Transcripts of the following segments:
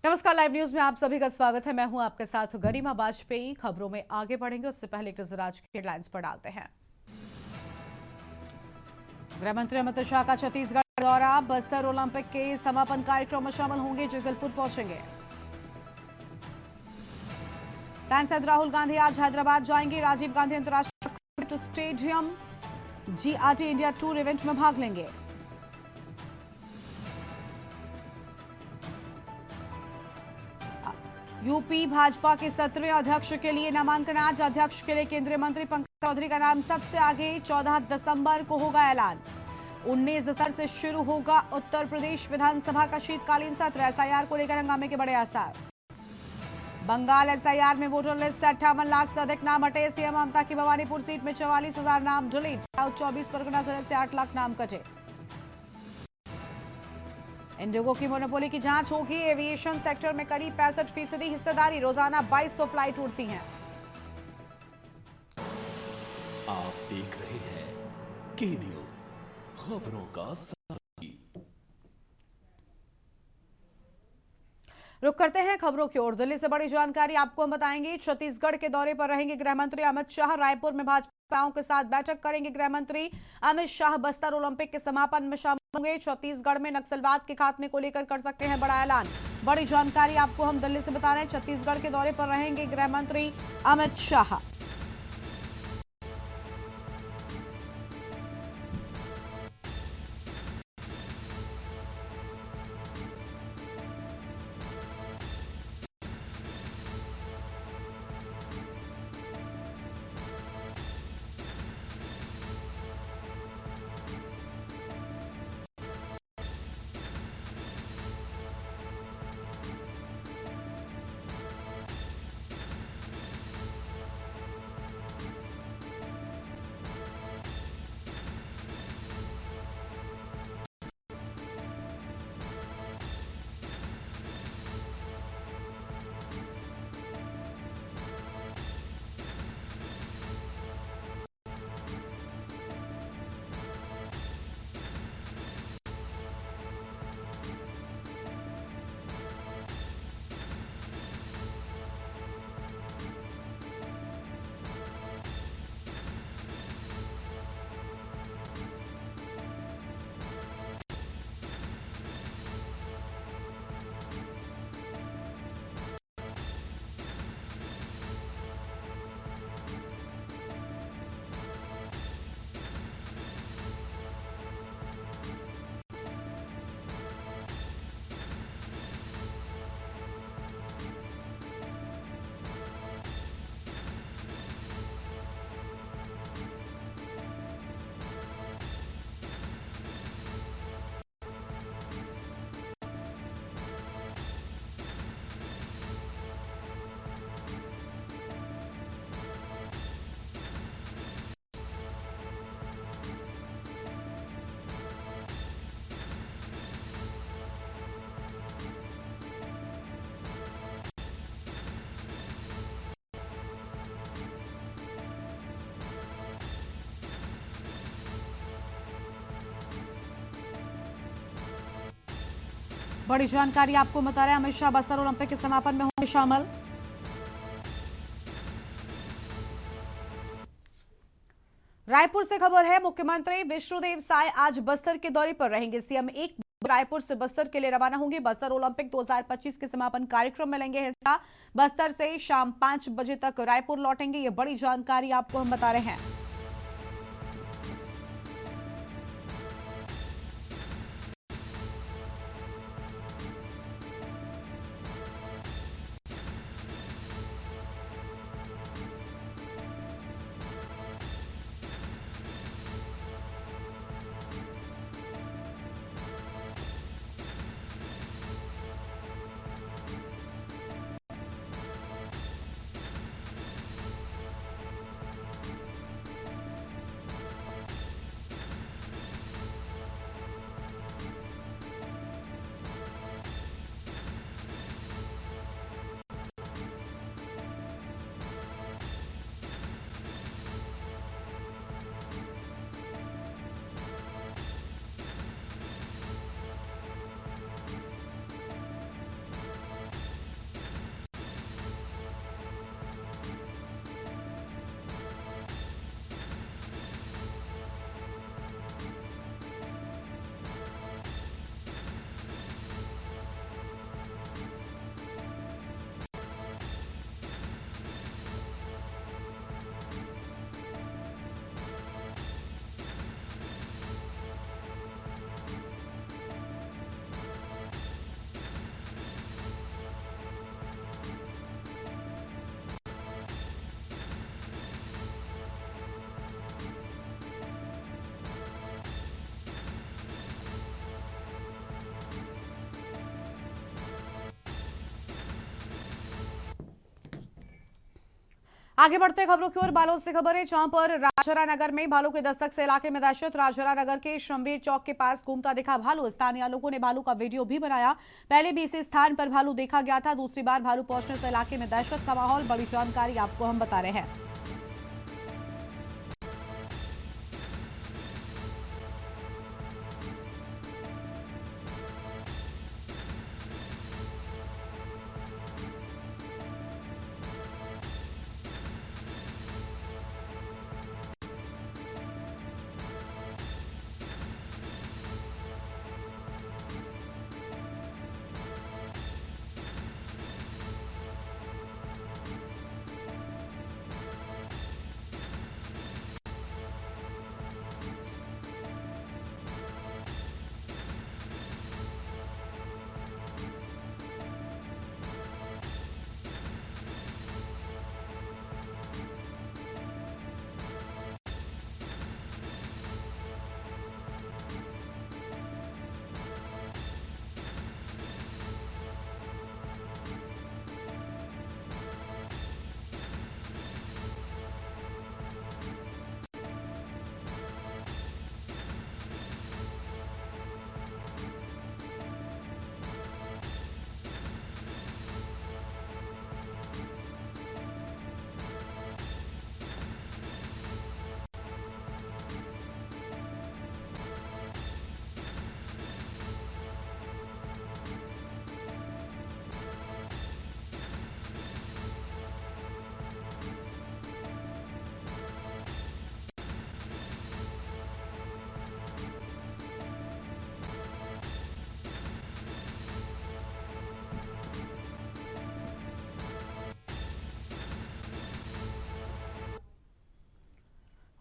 नमस्कार, live news में आप सभी का स्वागत है। मैं हूं आपके साथ गरिमा वाजपेयी। खबरों में आगे बढ़ेंगे उससे पहले एक नजर आज की हेडलाइंस पर डालते हैं। गृह मंत्री अमित शाह का छत्तीसगढ़ दौरा, बस्तर ओलंपिक के समापन कार्यक्रम में शामिल होंगे, जगदलपुर पहुंचेंगे। सांसद राहुल गांधी आज हैदराबाद जाएंगे, राजीव गांधी अंतर्राष्ट्रीय cricket stadium GRT India tour event में भाग लेंगे। यूपी भाजपा के 17वें अध्यक्ष के लिए नामांकन आज, अध्यक्ष के लिए केंद्रीय मंत्री पंकज चौधरी का नाम सबसे आगे। 14 दिसंबर को होगा ऐलान। 19 दिसंबर से शुरू होगा उत्तर प्रदेश विधानसभा का शीतकालीन सत्र। SIR को लेकर हंगामे के बड़े आसार। बंगाल SIR में वोटर लिस्ट से 58 लाख से अधिक नाम हटे। सीएम ममता की भवानीपुर सीट में 44,000 नाम डिलीट। साउथ 24 परगना जिले से 8 लाख नाम कटे। इंडिगो की मोनोपोली की जांच होगी। एविएशन सेक्टर में करीब 65% हिस्सेदारी। रोजाना 2200 फ्लाइट उड़ती हैं। आप देख रहे हैं के न्यूज, खबरों का साथी। रुक करते हैं खबरों की ओर। दिल्ली से बड़ी जानकारी आपको हम बताएंगे। छत्तीसगढ़ के दौरे पर रहेंगे गृह मंत्री अमित शाह। रायपुर में भाजपाओं के साथ बैठक करेंगे गृह मंत्री अमित शाह। बस्तर ओलंपिक के समापन में शामिल होंगे। छत्तीसगढ़ में नक्सलवाद के खात्मे को लेकर कर सकते हैं बड़ा ऐलान। बड़ी जानकारी आपको हम दिल्ली से बता रहे हैं। छत्तीसगढ़ के दौरे पर रहेंगे गृह मंत्री अमित शाह। बड़ी जानकारी आपको बता रहे हैं। अमित शाह बस्तर ओलंपिक के समापन में होंगे शामिल। रायपुर से खबर है। मुख्यमंत्री विष्णुदेव साय आज बस्तर के दौरे पर रहेंगे। सीएम एक रायपुर से बस्तर के लिए रवाना होंगे। बस्तर ओलंपिक 2025 के समापन कार्यक्रम में लेंगे हिस्सा। बस्तर से शाम 5 बजे तक रायपुर लौटेंगे। ये बड़ी जानकारी आपको हम बता रहे हैं। आगे बढ़ते खबरों की ओर। बालोद से खबर है, जहां पर राजहरा नगर में भालू के दस्तक से इलाके में दहशत। राजहरा नगर के श्रमवीर चौक के पास घूमता दिखा भालू। स्थानीय लोगों ने भालू का वीडियो भी बनाया। पहले भी इसी स्थान पर भालू देखा गया था, दूसरी बार भालू पहुंचने से इलाके में दहशत का माहौल। बड़ी जानकारी आपको हम बता रहे हैं।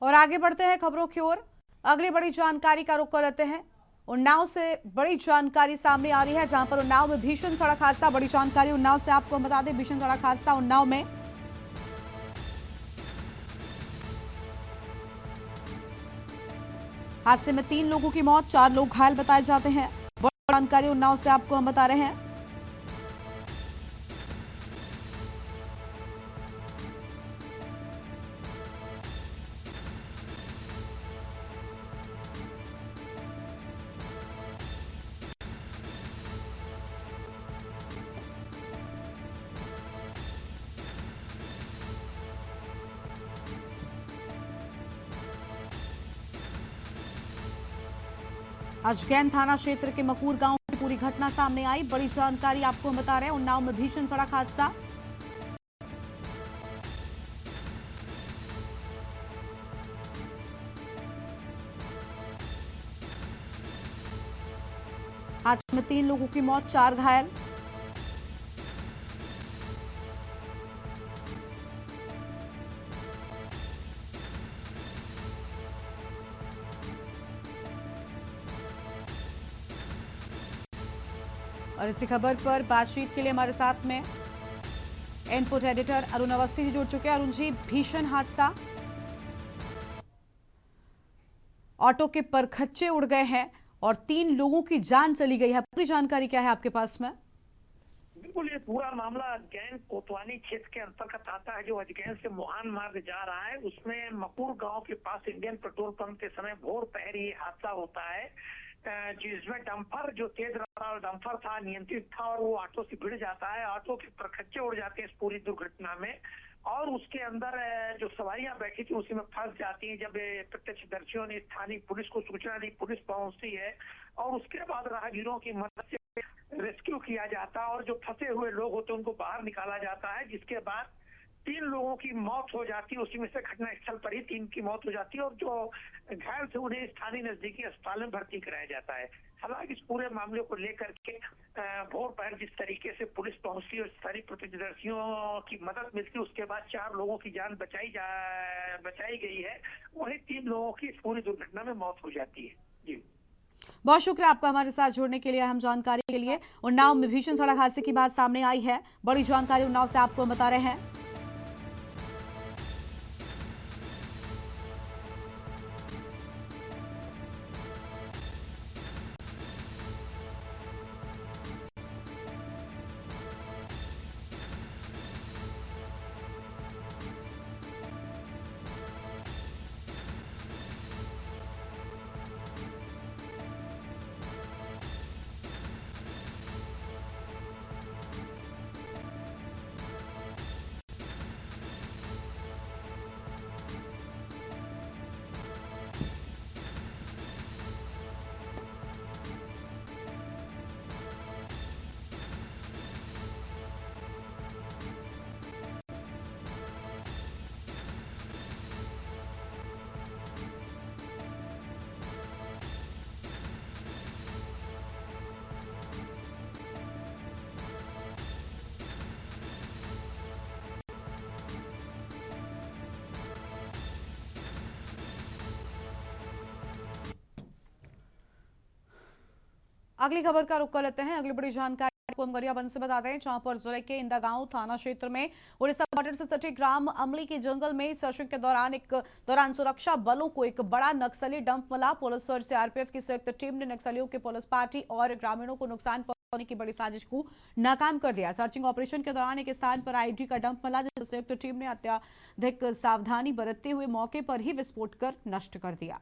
और आगे बढ़ते हैं खबरों की ओर। अगली बड़ी जानकारी का रुख कर लेते हैं। उन्नाव से बड़ी जानकारी सामने आ रही है, जहां पर उन्नाव में भीषण सड़क हादसा। बड़ी जानकारी उन्नाव से आपको बता दें, भीषण सड़क हादसा उन्नाव में। हादसे में 3 लोगों की मौत, 4 लोग घायल बताए जाते हैं। बड़ी जानकारी उन्नाव से आपको हम बता रहे हैं। अजगैन थाना क्षेत्र के मकूर गांव की पूरी घटना सामने आई। बड़ी जानकारी आपको हम बता रहे हैं। उन्नाव में भीषण सड़क हादसा। हादसे में 3 लोगों की मौत, 4 घायल। और इसी खबर पर बातचीत के लिए हमारे साथ में इनपुट एडिटर अरुण अवस्थी जी जुड़ चुके हैं। अरुण जी, भीषण हादसा, ऑटो के परखच्चे उड़ गए हैं और 3 लोगों की जान चली गई है। पूरी जानकारी क्या है आपके पास में? बिल्कुल, ये पूरा मामला अजगैन कोतवाली क्षेत्र के अंतर्गत आता है, जो अजगैन से मोहान मार्ग जा रहा है। उसमें मकूर गांव के पास इंडियन पेट्रोल पंप के समय भोर पहर ये हादसा होता है, जिसमें डंपर, जो तेज रफ्तार डंपर था, नियंत्रित था और वो ऑटो से भिड़ जाता है। ऑटो के परखच्चे उड़ जाते हैं इस पूरी दुर्घटना में, और उसके अंदर जो सवारियां बैठी थी उसी में फंस जाती हैं। जब प्रत्यक्षदर्शियों ने स्थानीय पुलिस को सूचना दी, पुलिस पहुंचती है और उसके बाद राहगीरों की मदद से रेस्क्यू किया जाता है और जो फंसे हुए लोग होते हैं उनको बाहर निकाला जाता है। जिसके बाद 3 लोगों की मौत हो जाती है, उसी में से घटना स्थल पर ही 3 की मौत हो जाती है और जो घायल थे उन्हें स्थानीय नजदीकी अस्पताल में भर्ती कराया जाता है। हालांकि इस पूरे मामले को लेकर के भोर पहर जिस तरीके से पुलिस पहुंचती और सारी प्रत्यक्षदर्शियों की मदद मिलती, उसके बाद 4 लोगों की जान बचाई गई है, वहीं 3 लोगों की इस पूरी दुर्घटना में मौत हो जाती है। जी, बहुत शुक्रिया आपका हमारे साथ जुड़ने के लिए, अहम जानकारी के लिए। उन्नाव में भीषण सड़क हादसे की बात सामने आई है। बड़ी जानकारी उन्नाव से आपको बता रहे हैं। अगली खबर का रुख कर लेते हैं। अगली बड़ी जानकारी को हम गरियाबंद से बताते हैं, जहां पर जिले के इंदागांव थाना क्षेत्र में उड़ीसा बॉर्डर से सटे ग्राम अमली के जंगल में सर्चिंग के दौरान सुरक्षा बलों को एक बड़ा नक्सली डंप मिला। पुलिस और सीआरपीएफ की संयुक्त टीम ने नक्सलियों के पुलिस पार्टी और ग्रामीणों को नुकसान पहुंचाने की बड़ी साजिश को नाकाम कर दिया। सर्चिंग ऑपरेशन के दौरान एक स्थान पर आईडी का डंप मिला, जिसे संयुक्त टीम ने अत्याधिक सावधानी बरतते हुए मौके पर ही विस्फोट कर नष्ट कर दिया।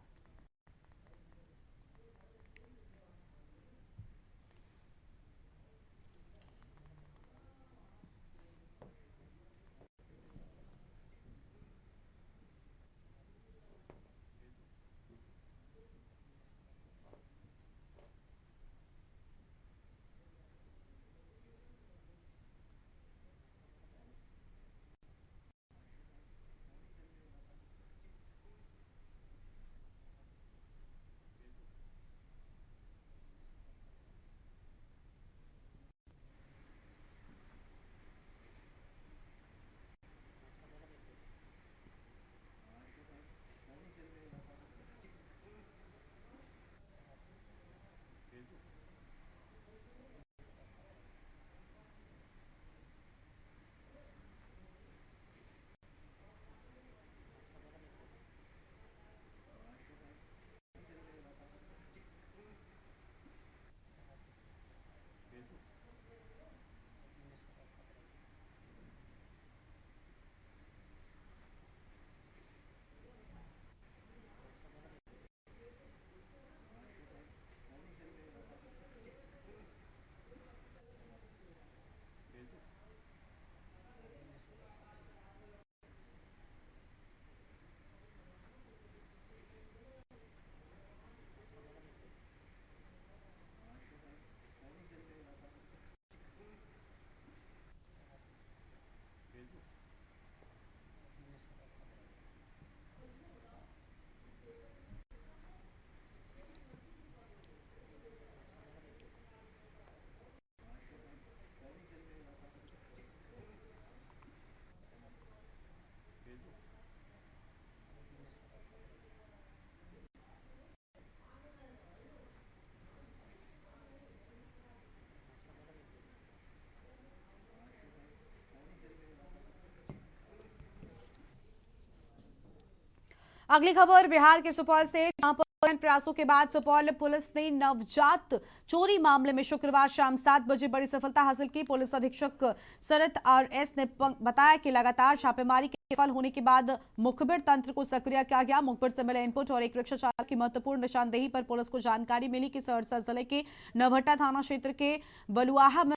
अगली खबर बिहार के सुपौल से, जहां पर प्रयासों के बाद सुपौल पुलिस ने नवजात चोरी मामले में शुक्रवार शाम 7 बजे बड़ी सफलता हासिल की। पुलिस अधीक्षक शरद आर.एस. ने बताया कि लगातार छापेमारी के विफल होने के बाद मुखबिर तंत्र को सक्रिय किया गया। मुखबिर से मिले इनपुट और एक रिक्शा चालक की महत्वपूर्ण निशानदेही पर पुलिस को जानकारी मिली कि सहरसा जिले के नवहट्टा थाना क्षेत्र के बलुआहा में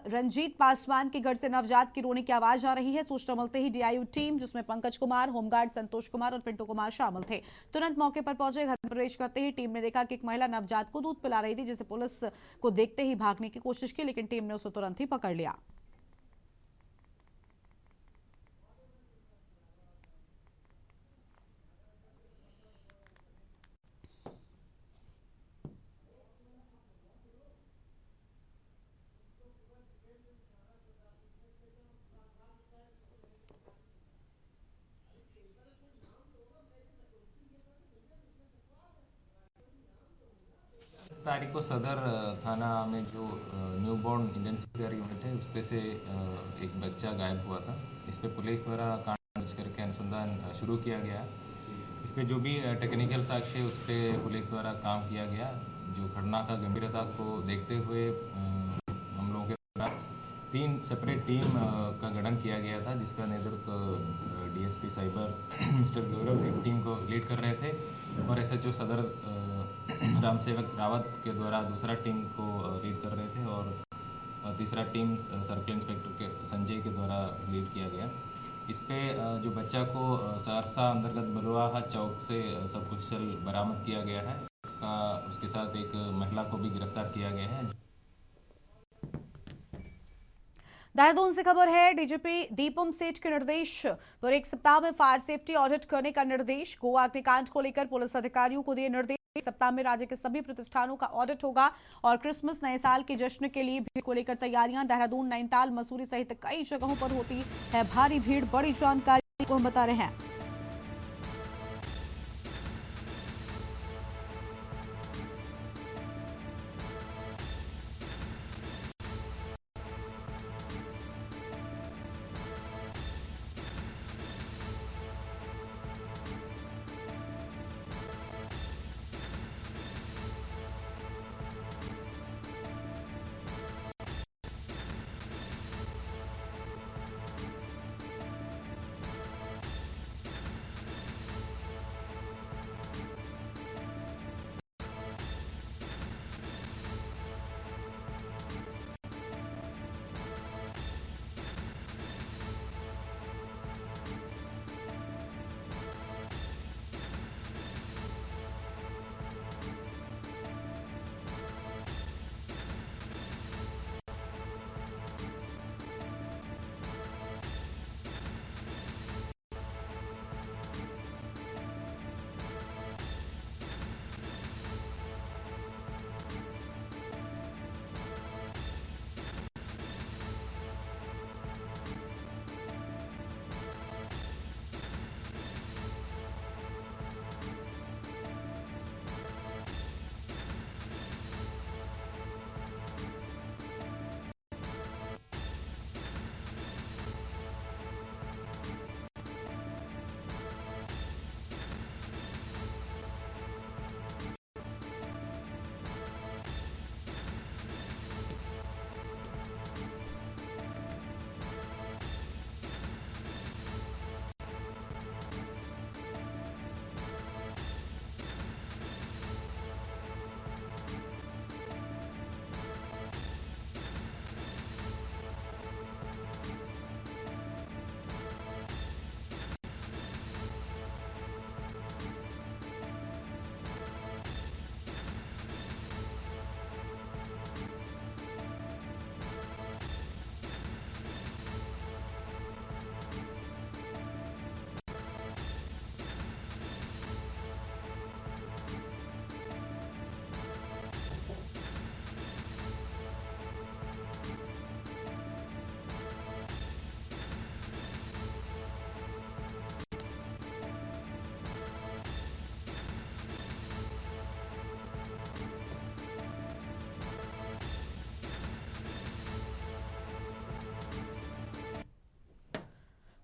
रंजीत पासवान के घर से नवजात की रोने की आवाज आ रही है। सूचना मिलते ही डीआईयू टीम, जिसमें पंकज कुमार, होमगार्ड संतोष कुमार और पिंटू कुमार शामिल थे, तुरंत मौके पर पहुंचे। घर में प्रवेश करते ही टीम ने देखा कि एक महिला नवजात को दूध पिला रही थी, जिसे पुलिस को देखते ही भागने की कोशिश की, लेकिन टीम ने उसे तुरंत ही पकड़ लिया। तारीख को सदर थाना में जो न्यूबॉर्न इंडियन सीआर यूनिट है, उस पे से एक बच्चा गायब हुआ था। इस पे पुलिस द्वारा कांड दर्ज करके अनुसंधान शुरू किया गया। इस पे जो भी टेक्निकल साक्ष्य है, उस पे पुलिस द्वारा काम किया गया। जो घटना का गंभीरता को देखते हुए हम लोगों के द्वारा 3 सेपरेट टीम का गठन किया गया था, जिसका नेतृत्व डीएसपी साइबर मिस्टर गौरव एक टीम को लीड कर रहे थे, और एसएचओ सदर राम सेवक रावत के द्वारा दूसरा टीम को लीड कर रहे थे, और तीसरा टीम सर्किल इंस्पेक्टर के संजय के द्वारा लीड किया गया। इस पे जो बच्चा को सहरसा अंतर्गत बलुआहा चौक से सकुशल बरामद किया गया है। उसके साथ एक महिला को भी गिरफ्तार किया गया है। देहरादून से खबर है, डीजीपी दीपम सेठ के निर्देश पर 1 सप्ताह में फायर सेफ्टी ऑडिट करने का निर्देश। गोवा अग्निकांड को लेकर पुलिस अधिकारियों को दिए निर्देश। इस सप्ताह में राज्य के सभी प्रतिष्ठानों का ऑडिट होगा, और क्रिसमस नए साल के जश्न के लिए भीड़ को लेकर तैयारियां। देहरादून, नैनीताल, मसूरी सहित कई जगहों पर होती है भारी भीड़। बड़ी जानकारी को हम बता रहे हैं।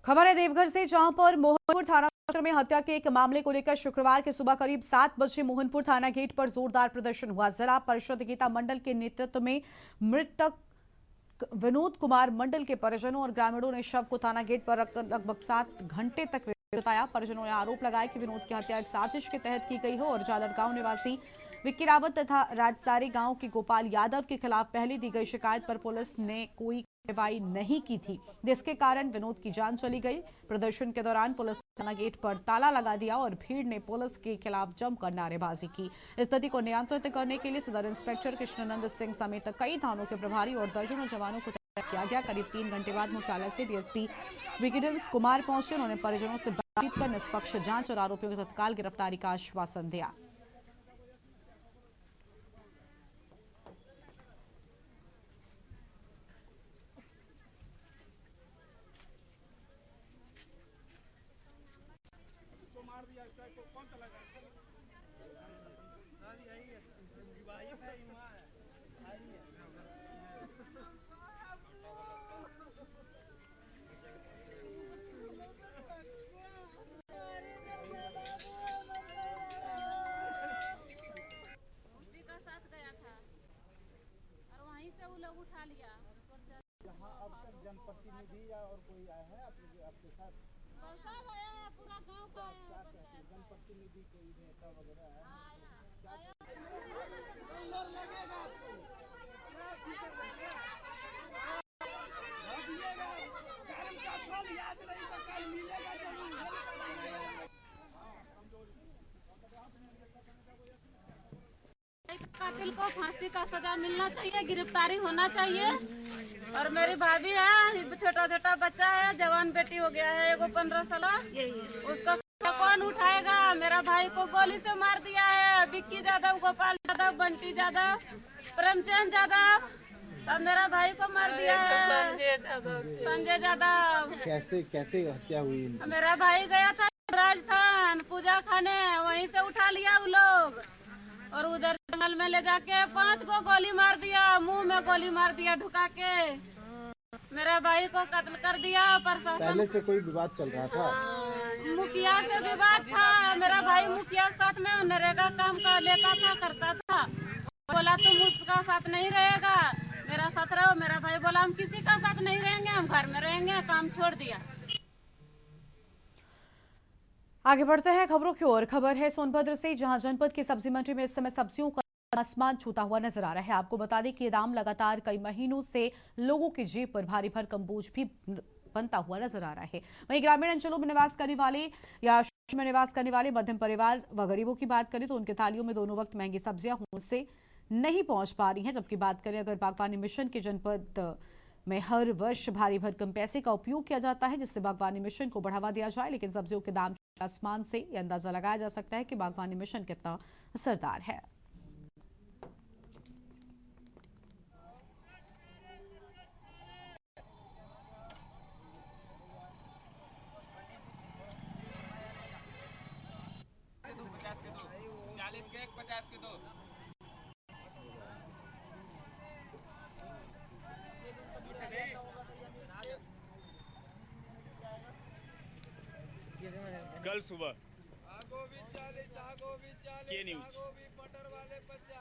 खबर है देवघर से, जहां पर मोहनपुर थाना क्षेत्र में हत्या के एक मामले को लेकर शुक्रवार की सुबह करीब 7 बजे मोहनपुर थाना गेट पर जोरदार प्रदर्शन हुआ। जिला परिषद गीता मंडल के नेतृत्व में मृतक विनोद कुमार मंडल के परिजनों और ग्रामीणों ने शव को थाना गेट पर रखकर लगभग 7 घंटे तक बिताया। परिजनों ने आरोप लगाया कि विनोद की हत्या एक साजिश के तहत की गई है और जालर गांव निवासी विक्की रावत तथा राजसारी गांव के गोपाल यादव के खिलाफ पहले दी गई शिकायत पर पुलिस ने कोई कार्रवाई नहीं की थी, जिसके कारण विनोद की जान चली गई। प्रदर्शन के दौरान पुलिस ने थाना गेट पर ताला लगा दिया और भीड़ ने पुलिस के खिलाफ जमकर नारेबाजी की। स्थिति को नियंत्रित करने के लिए सदर इंस्पेक्टर कृष्णानंद सिंह समेत कई थानों के प्रभारी और दर्जनों जवानों को तैनात किया गया। करीब 3 घंटे बाद मुख्यालय से डीएसपी विजिलेंस कुमार पहुंचे। उन्होंने परिजनों से बातचीत कर निष्पक्ष जांच और आरोपियों की तत्काल गिरफ्तारी का आश्वासन दिया। लोग उठा लिया। यहाँ अब तक जनप्रतिनिधि या और कोई आया है आपके साथ? सब आया है, पूरा गांव का आया है। जनप्रतिनिधि कोई नेता वगैरह है? कातिल को फांसी का सजा मिलना चाहिए, गिरफ्तारी होना चाहिए। और मेरी भाभी है, छोटा छोटा बच्चा है, जवान बेटी हो गया है, एगो 15 साल, उसको कौन उठाएगा? मेरा भाई को गोली से मार दिया है, विक्की यादव, गोपाल यादव, बंटी यादव, प्रेमचंद यादव, अब मेरा भाई को मार दिया है, संजय यादव। कैसे हत्या हुई? मेरा भाई गया था राजस्थान पूजा खाने, वहीं से उठा लिया वो लोग और उधर जंगल में ले जाके 5 को गोली मार दिया, मुंह में गोली मार दिया ढुका के। मेरा भाई को कत्ल कर दिया। पहले से कोई विवाद चल रहा था? मुखिया से विवाद था। मेरा भाई मुखिया के साथ में नरेगा काम का लेता था, करता था। बोला तुम उसका साथ नहीं रहेगा, मेरा साथ रहो। मेरा भाई बोला हम किसी का साथ नहीं रहेंगे, हम घर में रहेंगे, काम छोड़ दिया। आगे बढ़ते हैं खबरों की ओर। खबर है सोनभद्र से, जहां जनपद की सब्जी मंडी में इस समय सब्जियों का आसमान छूता हुआ नजर आ रहा है। आपको बता दें कि ये दाम लगातार कई महीनों से लोगों की जेब पर भारी भरकम बोझ भी बनता हुआ नजर आ रहा है। वहीं ग्रामीण अंचलों में निवास करने वाले या शहर में निवास करने वाले मध्यम परिवार व गरीबों की बात करें तो उनके थालियों में दोनों वक्त महंगी सब्जियां होने से नहीं पहुंच पा रही हैं। जबकि बात करें अगर बागवानी मिशन के जनपद में हर वर्ष भारी भरकम पैसे का उपयोग किया जाता है जिससे बागवानी मिशन को बढ़ावा दिया जाए, लेकिन सब्जियों के दाम आसमान से यह अंदाजा लगाया जा सकता है कि बागवानी मिशन कितना असरदार है। कल सुबह आगोभी 40, आगोभी 40, के न्यूज़। आगोभी मटर वाले 50।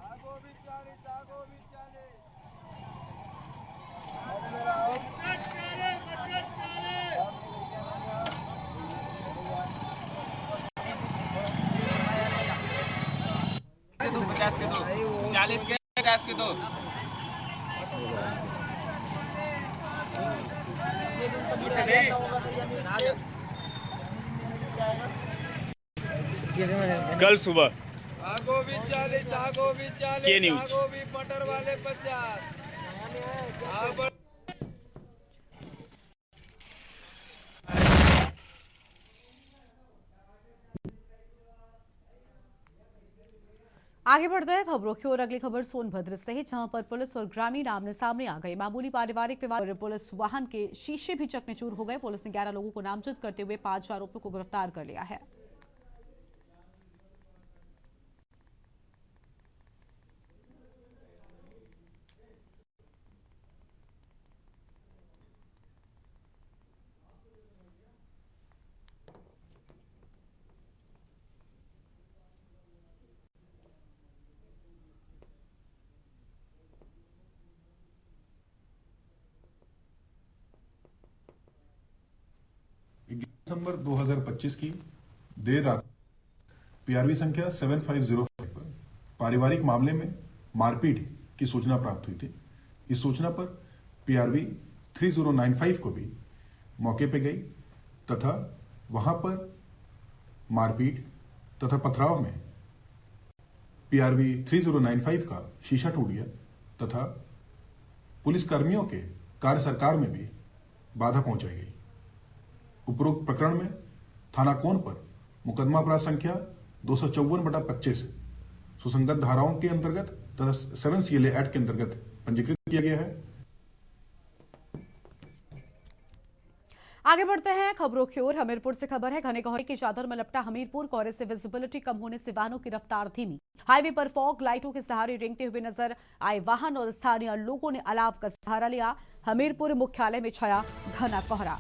आगोभी 40, आगोभी 40। दो 50 के दो, 40 के 50 के दो। कल सुबह आगोभी 40, आगोभी 40, के न्यूज़। आगोभी मटर वाले 50। आगे बढ़ते हैं खबरों की ओर। अगली खबर सोनभद्र से है, जहां पर पुलिस और ग्रामीण आमने सामने आ गए। मामूली पारिवारिक विवाद पर पुलिस वाहन के शीशे भी चकनाचूर हो गए। पुलिस ने 11 लोगों को नामजद करते हुए 5 आरोपियों को गिरफ्तार कर लिया है। दिसंबर 2025 की देर रात पीआरवी संख्या 7505 पर पारिवारिक मामले में मारपीट की सूचना प्राप्त हुई थी। इस सूचना पर पीआरवी 3095 को भी मौके पर गई तथा वहां पर मारपीट तथा पथराव में पीआरवी 3095 का शीशा टूट गया तथा पुलिस कर्मियों के कार्य सरकार में भी बाधा पहुंचाई गई। उपरोक्त प्रकरण में थाना कोन पर मुकदमा अपराध संख्या 254/25 सुसंगत धाराओं के अंतर्गत तथा 7 CLA एक्ट के अंतर्गत पंजीकृत किया गया है। आगे बढ़ते हैं खबरों की ओर। हमीरपुर से खबर है, घने कोहरे की चादर में लपटा हमीरपुर। कोहरे से विजिबिलिटी कम होने से वाहनों की रफ्तार धीमी। हाईवे पर फॉग लाइटों के सहारे रेंगते हुए नजर आए वाहन और स्थानीय लोगों ने अलाव का सहारा लिया। हमीरपुर मुख्यालय में छाया घना कोहरा।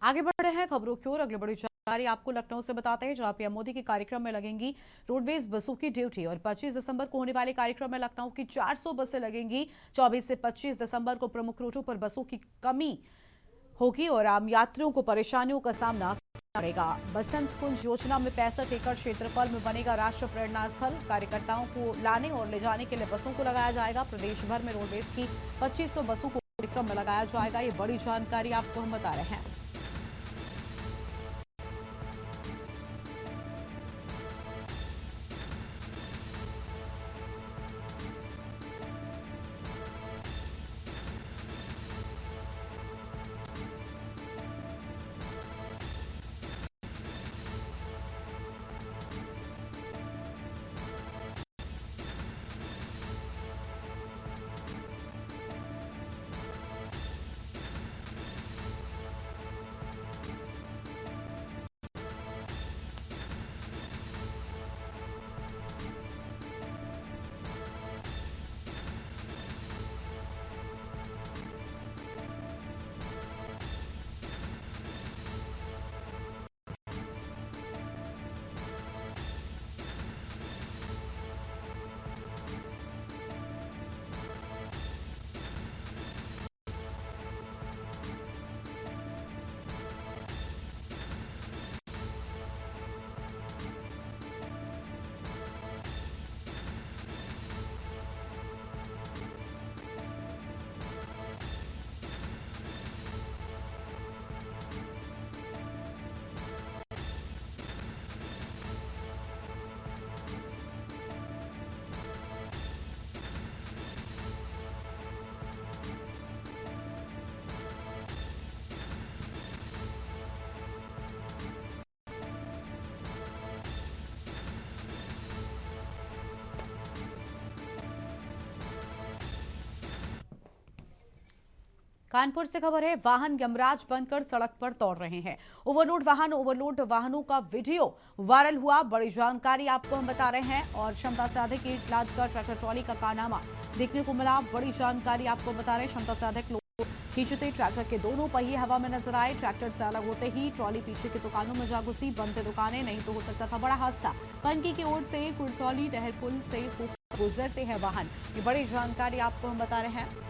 आगे बढ़ रहे हैं खबरों की ओर। अगली बड़ी जानकारी आपको लखनऊ से बताते हैं, जहां पीएम मोदी के कार्यक्रम में लगेंगी रोडवेज बसों की ड्यूटी। और 25 दिसंबर को होने वाले कार्यक्रम में लखनऊ की 400 बसें लगेंगी। 24 से 25 दिसंबर को प्रमुख रूटों पर बसों की कमी होगी और आम यात्रियों को परेशानियों का सामना करना पड़ेगा। बसंत कुंज योजना में 65 एकड़ क्षेत्रफल में बनेगा राष्ट्रीय प्रेरणा स्थल। कार्यकर्ताओं को लाने और ले जाने के लिए बसों को लगाया जाएगा। प्रदेश भर में रोडवेज की 2500 बसों को कार्यक्रम में लगाया जाएगा। ये बड़ी जानकारी आपको हम बता रहे हैं। कानपुर से खबर है, वाहन यमराज बनकर सड़क पर दौड़ रहे हैं। ओवरलोड वाहनों का वीडियो वायरल हुआ। बड़ी जानकारी आपको हम बता रहे हैं और क्षमता से अधिक ईंट लादकर ट्रैक्टर ट्रॉली का कारनामा देखने को मिला। बड़ी जानकारी आपको बता रहे हैं, क्षमता से अधिक लोग खींचते ट्रैक्टर के दोनों पहिए हवा में नजर आए। ट्रैक्टर से अलग होते ही ट्रॉली पीछे की दुकानों में जा घुसी। बंद दुकानें, नहीं तो हो सकता था बड़ा हादसा। पनकी की ओर से कुड़चौली नहर पुल से होकर गुजरते हैं वाहन। ये बड़ी जानकारी आपको हम बता रहे हैं।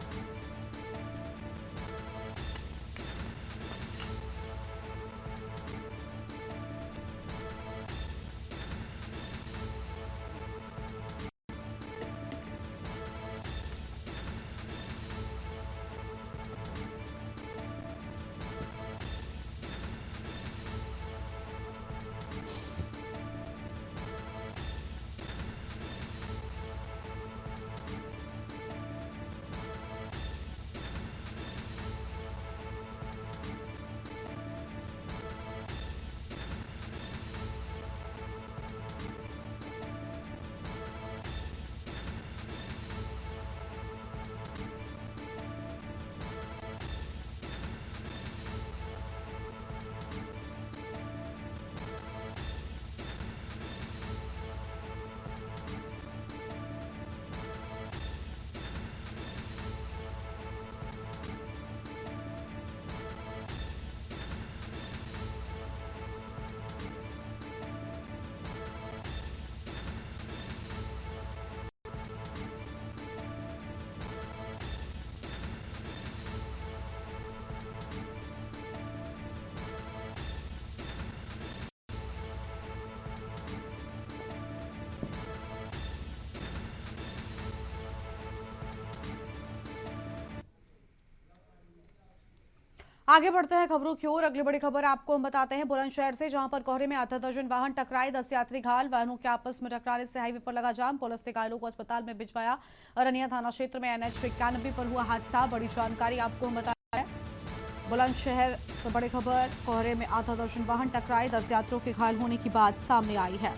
आगे बढ़ते हैं खबरों की ओर। अगली बड़ी खबर आपको हम बताते हैं बुलंदशहर से, जहां पर कोहरे में आधा दर्जन वाहन टकराए। 10 यात्री घायल। वाहनों के आपस में टकराने से हाईवे पर लगा जाम। पुलिस ने घायलों को अस्पताल में भिजवाया। अरनिया थाना क्षेत्र में NH 91 पर हुआ हादसा। बड़ी जानकारी आपको हम बता रहे हैं। बुलंदशहर से बड़ी खबर, कोहरे में आधा दर्जन वाहन टकराए। 10 यात्रियों के घायल होने की बात सामने आई है।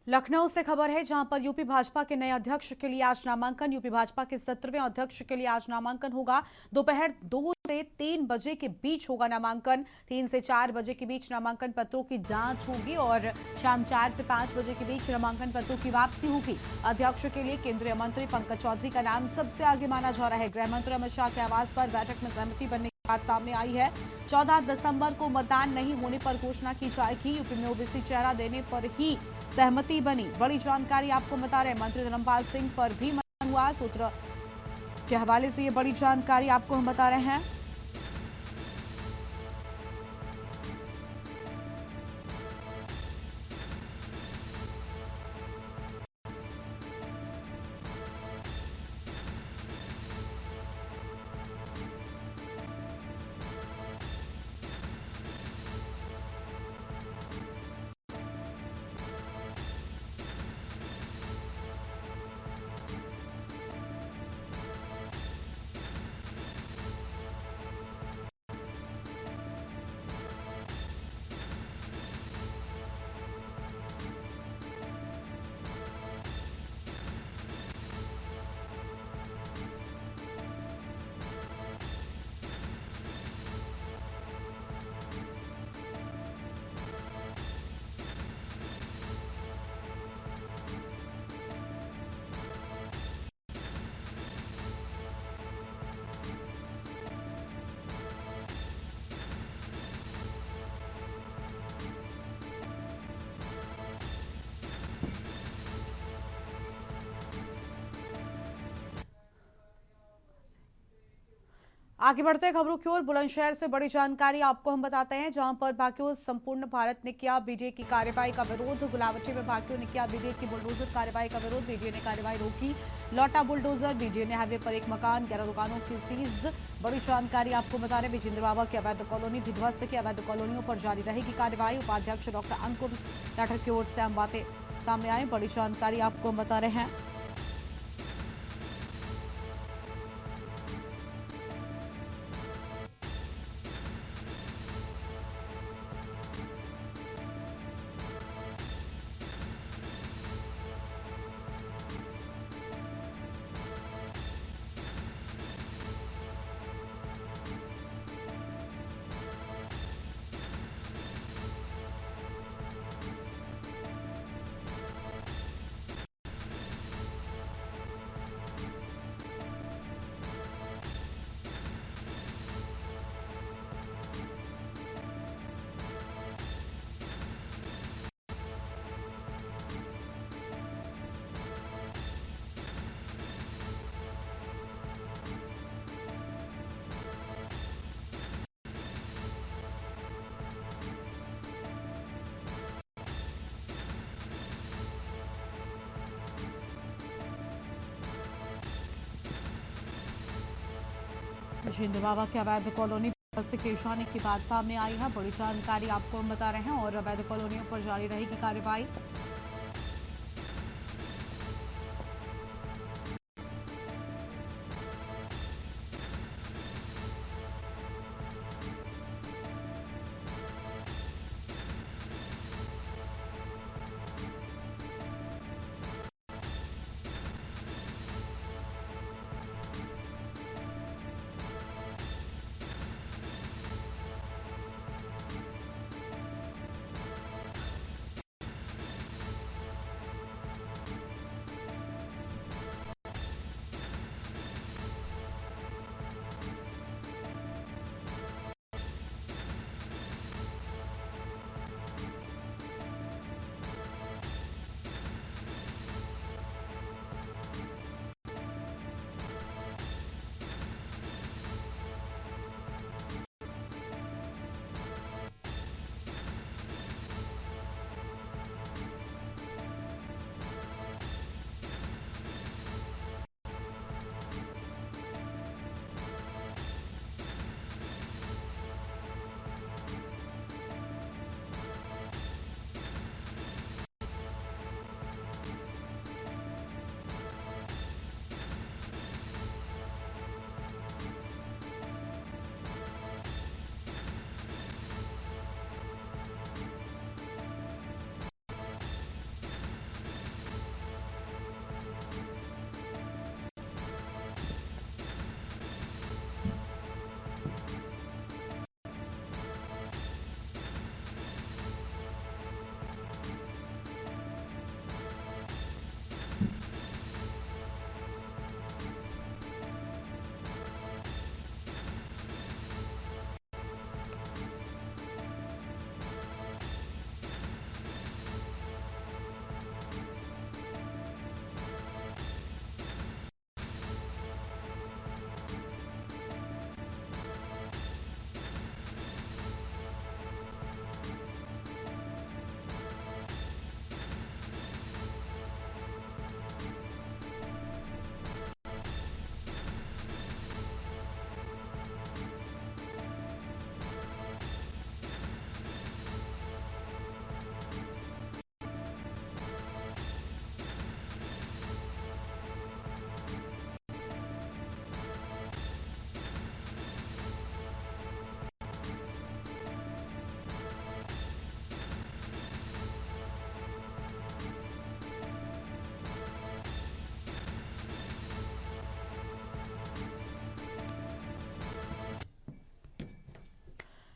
लखनऊ से खबर है, जहां पर यूपी भाजपा के नए अध्यक्ष के लिए आज नामांकन। यूपी भाजपा के 17वें अध्यक्ष के लिए आज नामांकन होगा। दोपहर 2 से 3 बजे के बीच होगा नामांकन। 3 से 4 बजे के बीच नामांकन पत्रों की जांच होगी और शाम 4 से 5 बजे के बीच नामांकन पत्रों की वापसी होगी। अध्यक्ष के लिए केंद्रीय मंत्री पंकज चौधरी का नाम सबसे आगे माना जा रहा है। गृह मंत्री अमित शाह के आवास पर बैठक में सहमति बनने बात सामने आई है। 14 दिसंबर को मतदान नहीं होने पर घोषणा की जाएगी। यूपी में ओबीसी चेहरा देने पर ही सहमति बनी। बड़ी जानकारी आपको बता रहे हैं। मंत्री धर्मपाल सिंह पर भी मतदान हुआ। सूत्र के हवाले से ये बड़ी जानकारी आपको हम बता रहे हैं। आगे बढ़ते हैं खबरों की ओर। बुलंदशहर से बड़ी जानकारी आपको हम बताते हैं, जहां पर भाकियों संपूर्ण भारत ने किया बीजे की कार्रवाई का विरोध। गुलावटी में भाकियों ने किया बीजे की बुलडोजर कार्रवाई का विरोध। बीजे ने कार्रवाई रोकी, लौटा बुलडोजर। बीजे ने हाईवे पर एक मकान, 11 दुकानों की सीज। बड़ी जानकारी आपको बता रहे, विजेंद्र बाबा की अवैध कॉलोनी भी ध्वस्त की। अवैध कॉलोनियों पर जारी रहेगी कार्रवाई। उपाध्यक्ष डॉक्टर अंकुर लाठर की ओर से अहम बातें सामने आई। बड़ी जानकारी आपको हम बता रहे हैं। विजेंद्र बाबा के अवैध कॉलोनी ध्वस्त किए जाने की बात सामने आई है। बड़ी जानकारी आपको हम बता रहे हैं और अवैध कॉलोनियों पर जारी रहेगी कार्रवाई।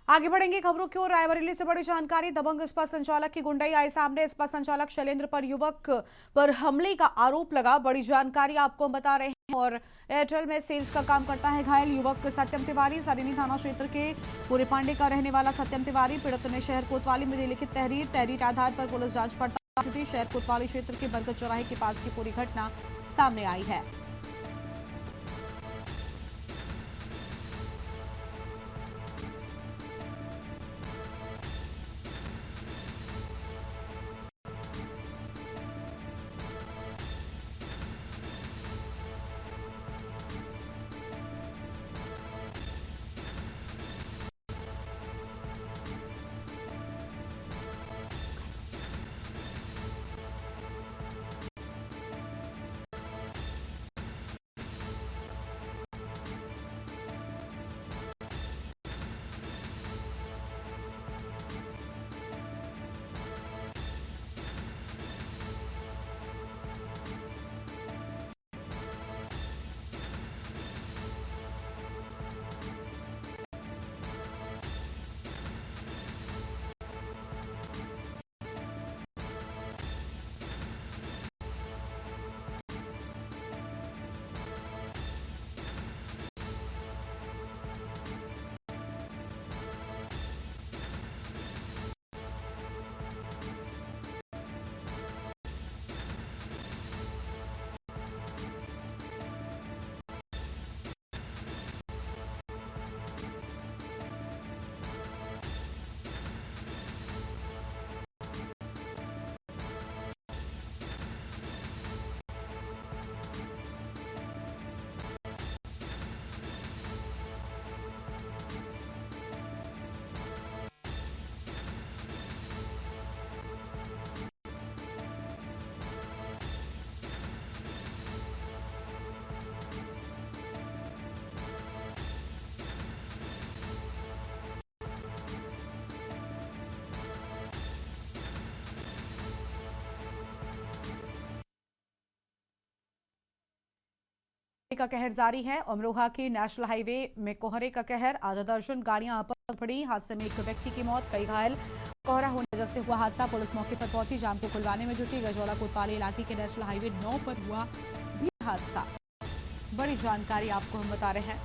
आगे बढ़ेंगे खबरों की ओर। रायबरेली से बड़ी जानकारी, दबंग इस्पात संचालक की गुंडई आई सामने। इस्पात संचालक शैलेंद्र पर युवक पर हमले का आरोप लगा। बड़ी जानकारी आपको हम बता रहे हैं। और एयरटेल में सेल्स का काम करता है घायल युवक सत्यम तिवारी। सरिनी थाना क्षेत्र के पूरे पांडे का रहने वाला सत्यम तिवारी। पीड़ित ने शहर कोतवाली में लिखित तहरीर आधार पर पुलिस जांच पड़ताल जुटी। शहर कोतवाली क्षेत्र के बरगद चौराहे के पास की पूरी घटना सामने आई है। का कहर जारी है। अमरोहा के नेशनल हाईवे में कोहरे का कहर, आधा दर्जन गाड़ियां आपस पड़ी। हादसे में एक व्यक्ति की मौत, कई घायल। कोहरा होने की वजह से हुआ हादसा। पुलिस मौके पर पहुंची, जाम को खुलवाने में जुटी। गजौला कोतवाली इलाके के नेशनल हाईवे 9 पर हुआ भी हादसा। बड़ी जानकारी आपको हम बता रहे हैं।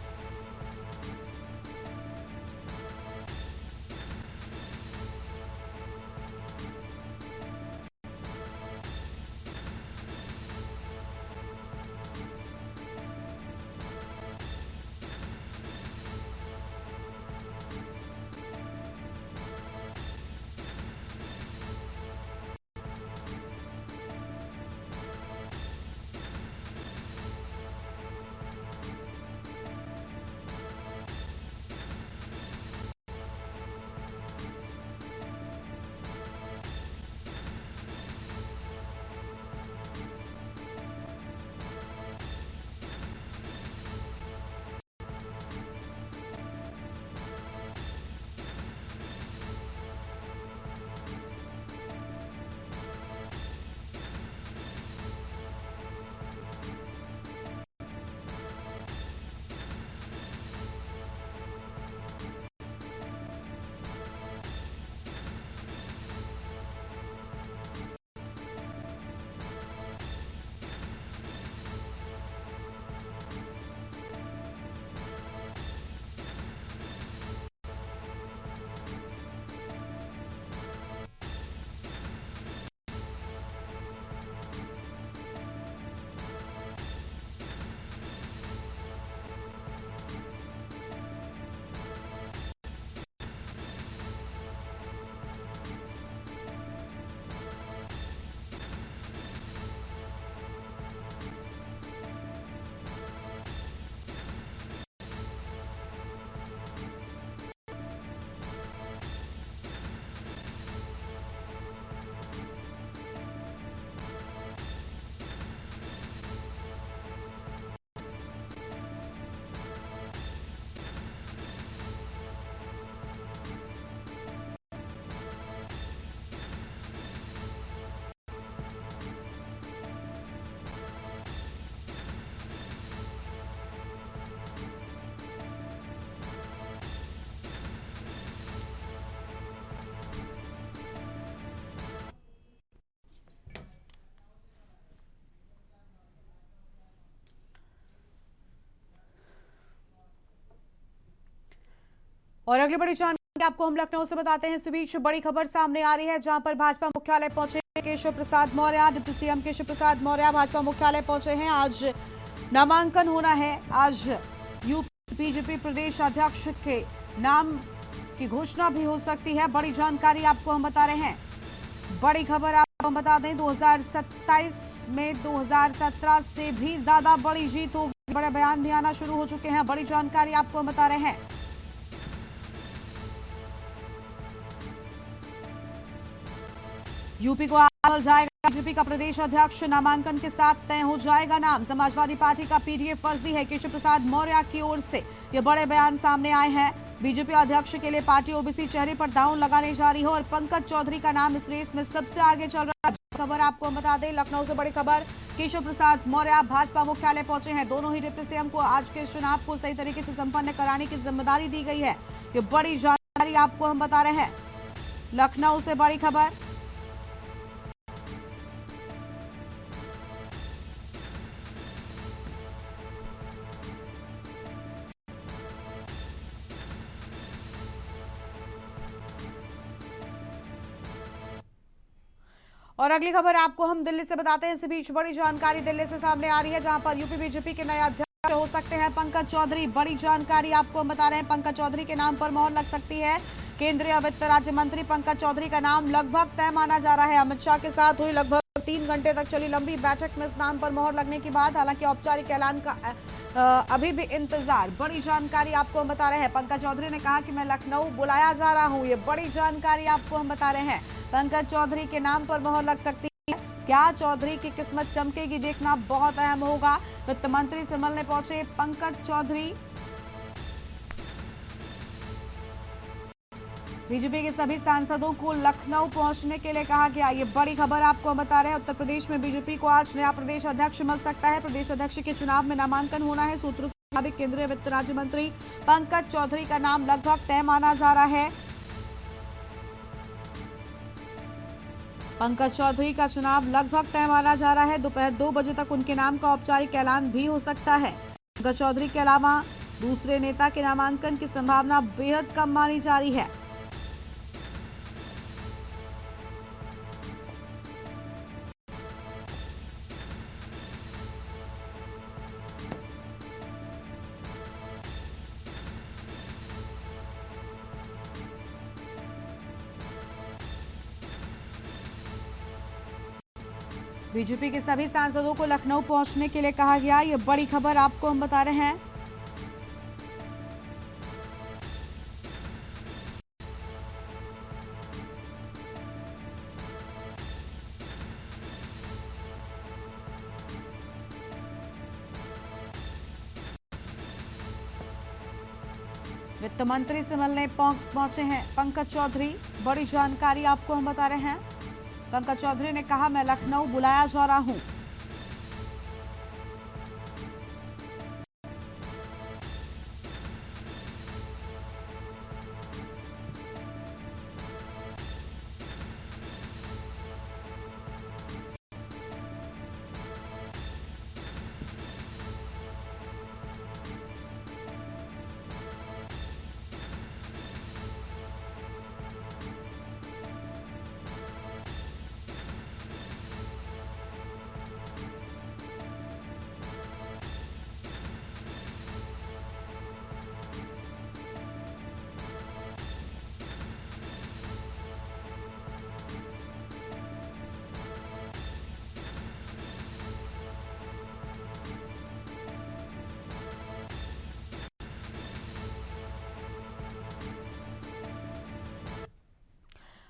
और अगली बड़ी जानकारी आपको हम लखनऊ से बताते हैं। इस बीच बड़ी खबर सामने आ रही है, जहां पर भाजपा मुख्यालय पहुंचे केशव प्रसाद मौर्य। डिप्टी सीएम केशव प्रसाद मौर्य भाजपा मुख्यालय पहुंचे हैं। आज नामांकन होना है। आज यूपी बीजेपी प्रदेश अध्यक्ष के नाम की घोषणा भी हो सकती है। बड़ी जानकारी आपको हम बता रहे हैं। बड़ी खबर आपको हम बता दें, 2027 में 2017 से भी ज्यादा बड़ी जीत होगी। बड़े बयान भी आना शुरू हो चुके हैं। बड़ी जानकारी आपको हम बता रहे हैं। यूपी को आमल जाएगा बीजेपी का प्रदेश अध्यक्ष, नामांकन के साथ तय हो जाएगा नाम। समाजवादी पार्टी का पीडीए फर्जी है, केशव प्रसाद मौर्य की ओर से ये बड़े बयान सामने आए हैं। बीजेपी अध्यक्ष के लिए पार्टी ओबीसी चेहरे पर दांव लगाने जा रही है और पंकज चौधरी का नाम इस रेस में सबसे आगे चल रहा है। खबर आपको हम बता दें, लखनऊ से बड़ी खबर, केशव प्रसाद मौर्य भाजपा मुख्यालय पहुंचे हैं। दोनों ही डिप्टी सीएम को आज के चुनाव को सही तरीके से संपन्न कराने की जिम्मेदारी दी गई है। ये बड़ी जानकारी आपको हम बता रहे हैं। लखनऊ से बड़ी खबर। और अगली खबर आपको हम दिल्ली से बताते हैं। इस बीच बड़ी जानकारी दिल्ली से सामने आ रही है, जहां पर यूपी बीजेपी के नए अध्यक्ष हो सकते हैं पंकज चौधरी। बड़ी जानकारी आपको हम बता रहे हैं, पंकज चौधरी के नाम पर मोहर लग सकती है। केंद्रीय वित्त राज्य मंत्री पंकज चौधरी का नाम लगभग तय माना जा रहा है। अमित शाह के साथ हुई लगभग 3 घंटे तक चली लंबी बैठक में इस नाम पर मोहर लगने के बाद हालांकि औपचारिक ऐलान का अभी भी इंतजार। बड़ी जानकारी आपको हम बता रहे हैं। पंकज चौधरी ने कहा कि मैं लखनऊ बुलाया जा रहा हूं। ये बड़ी जानकारी आपको हम बता रहे हैं। पंकज चौधरी के नाम पर मोहर लग सकती है। क्या चौधरी की किस्मत चमकेगी, देखना बहुत अहम होगा। वित्त मंत्री से मिलने पहुंचे पंकज चौधरी। बीजेपी के सभी सांसदों को लखनऊ पहुंचने के लिए कहा गया। ये बड़ी खबर आपको हम बता रहे हैं। उत्तर प्रदेश में बीजेपी को आज नया प्रदेश अध्यक्ष मिल सकता है। प्रदेश अध्यक्ष के चुनाव में नामांकन होना है। सूत्रों के मुताबिक केंद्रीय वित्त राज्य मंत्री पंकज चौधरी का नाम लगभग तय माना जा रहा है। पंकज चौधरी का चुनाव लगभग तय माना जा रहा है। दोपहर 2 बजे तक उनके नाम का औपचारिक ऐलान भी हो सकता है। पंकज चौधरी के अलावा दूसरे नेता के नामांकन की संभावना बेहद कम मानी जा रही है। बीजेपी के सभी सांसदों को लखनऊ पहुंचने के लिए कहा गया। ये बड़ी खबर आपको हम बता रहे हैं। वित्त मंत्री से मिलने पहुंचे हैं पंकज चौधरी। बड़ी जानकारी आपको हम बता रहे हैं। पंकज चौधरी ने कहा, मैं लखनऊ बुलाया जा रहा हूं।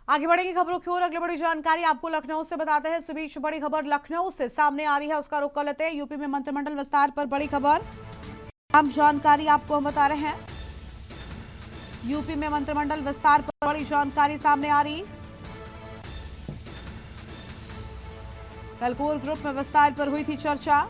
आगे बढ़ेगी खबरों की ओर। अगली बड़ी जानकारी आपको लखनऊ से बताते हैं। इस बीच बड़ी खबर लखनऊ से सामने आ रही है, उसका रुख कर लेते हैं। यूपी में मंत्रिमंडल विस्तार पर बड़ी खबर, हम जानकारी आपको हम बता रहे हैं। यूपी में मंत्रिमंडल विस्तार पर बड़ी जानकारी सामने आ रही। कल कोर ग्रुप में विस्तार पर हुई थी चर्चा।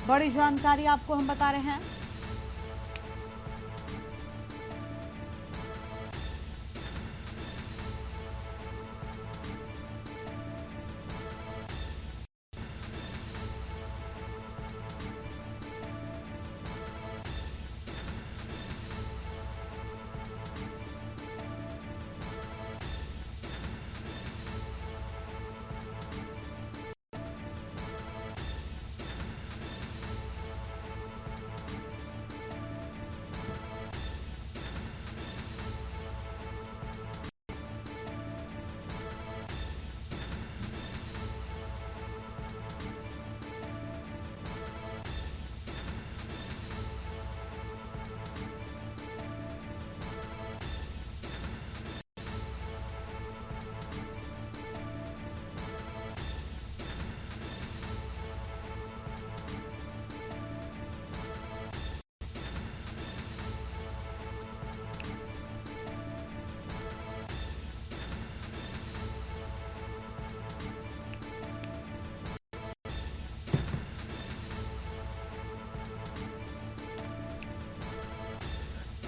बड़ी जानकारी आपको हम बता रहे हैं।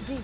जी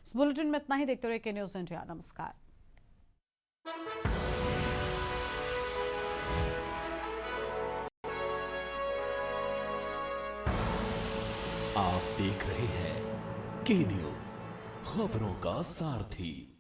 इस बुलेटिन में इतना ही। देखते रहिए के न्यूज इंडिया। नमस्कार। आप देख रहे हैं के न्यूज, खबरों का सारथी।